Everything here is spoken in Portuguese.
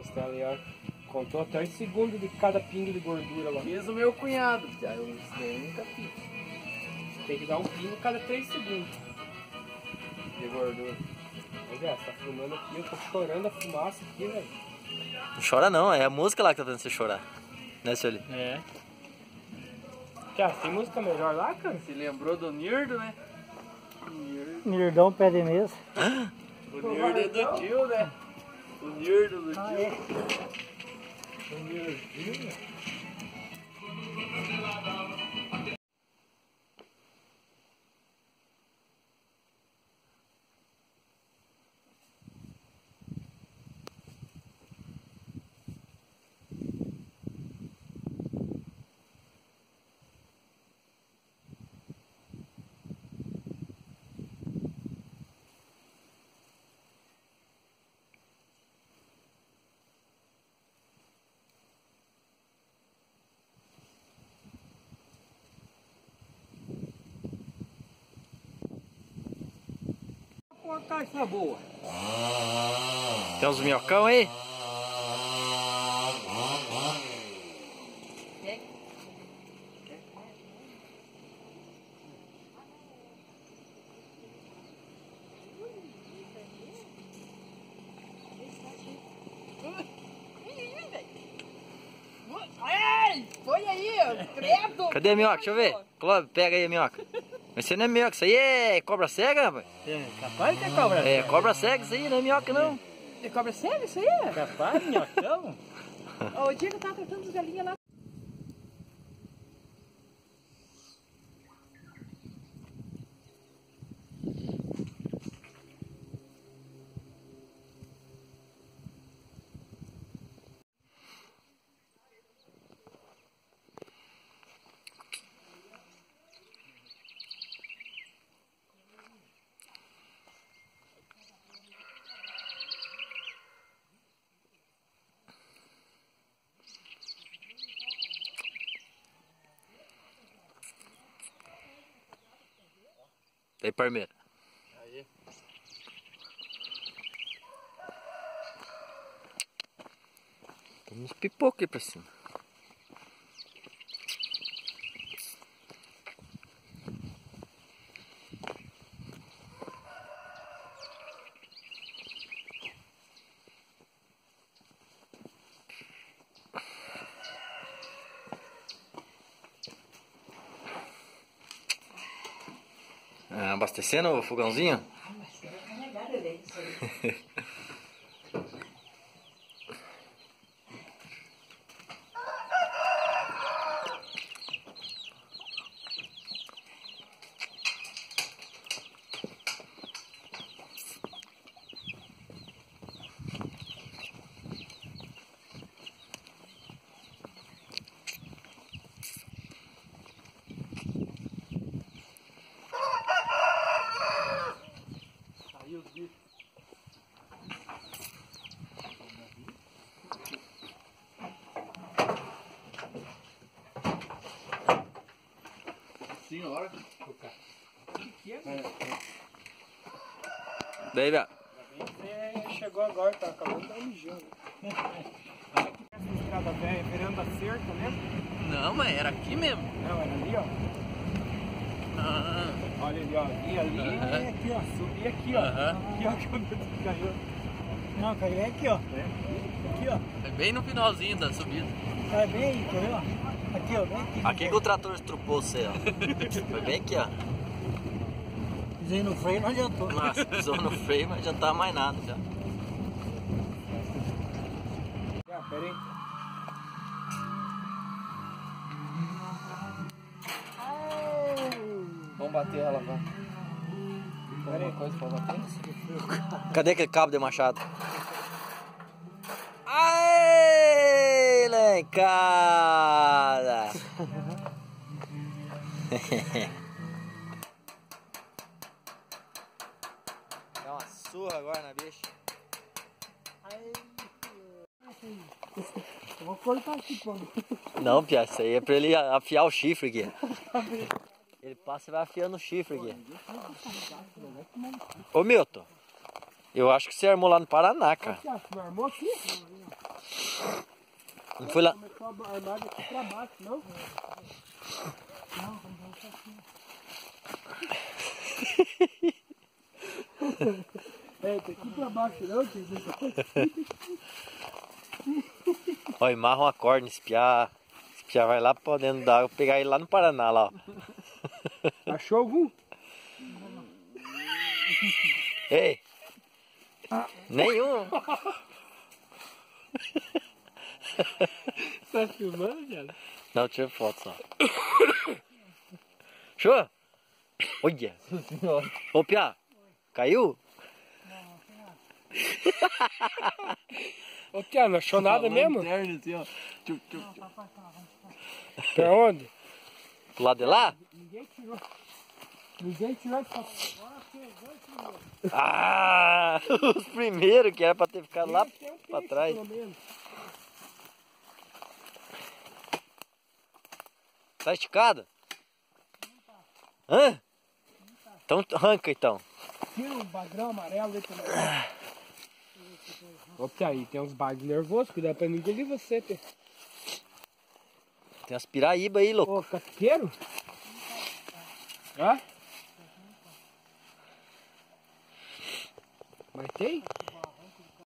costela ali, ó. Contou até os segundos de cada pingo de gordura lá. Mesmo meu cunhado, eu nunca fiz. Tem que dar um pingo cada 3 segundos De gordura. Mas tá filmando aqui, eu tô chorando a fumaça aqui, velho. Não chora não, é a música lá que tá fazendo você chorar. Né, Sueli? É. Cara, tem música melhor lá, cara? Se lembrou do Nirdo, né? Nirdão pé de mesa. O Nirdo é do tio, né? O Nirdo do tio. O Nirdinho. Uma caixa boa. Tem uns minhocão aí? Ai, foi aí, credo! Cadê a minhoca? Deixa eu ver. Clóvis, pega aí a minhoca. Mas isso não é minhoca, isso aí é cobra cega, rapaz. É, capaz que é cobra cega. É cobra cega isso aí, não é minhoca não. É cobra cega isso aí? Capaz, minhocão? Ó, o dia que eu tava tratando as galinhas lá. Aí, Parmeira. Aí. Tem uns pipocos aí pra cima. Abastecendo o fogãozinho? Aí os bichos. Senhora. Que é? Daí, velho. Ainda bem que você chegou agora, tá acabando de dar um mijão. Essa estrada velha, virando a cerca, né? Não, mas era aqui mesmo. Não, era ali, ó. Ah, Olha ali, ó. E ali e aqui, ó. Subi aqui, ó. Aqui, ó, que o dedo caiu. Não, caiu é aqui, ó. Aqui, ó. é bem no finalzinho da subida. Cai bem aí, quer ver, ó? Aqui, ó, bem aqui. Aqui que o trator estrupou você, ó. Foi bem aqui, ó. Pisei no freio, não adiantou. Nossa, pisou no freio, mas já tá mais nada já. Ah, pera aí. Vamos bater ela, vai. Tem alguma coisa pra bater? Cadê aquele cabo de machado? Aê, lá em casa! Dá uma surra agora na bicha. Eu vou cortar aqui, pô. Não, Pia, isso aí é pra ele afiar o chifre aqui. Ele passa e vai afiando o chifre aqui. Ô Milton, eu acho que você armou lá no Paraná, cara. Você acha que não armou aqui? Não foi lá. Começou a armar daqui pra baixo, não? É, daqui pra baixo não, quer dizer. Ó, amarra uma corda, espiar. Espiar vai lá pra dentro da água, pegar ele lá no Paraná, lá, ó. Achou algum? Ei! Nenhum! Tá filmando, cara? Não, tira foto só. Show? Olha! Ô, Piá! Caiu? Ô, Tia, não achou nada mesmo? Interno, assim, ó. Pra onde? Pro lado de lá? Ninguém tirou. Ninguém tirou essa. Ah! Os primeiros que era pra ter ficado lá Tem um pra peixe, trás. pelo menos. Tá esticada? Hã? Então arranca então. Tira um bagrão amarelo aí também. Ô, Tia, aí tem uns bagos nervosos, cuidado pra não engolir você, Tia. Tem umas piraíba aí, louco. Ô, casqueiro? Hã? Mas tem?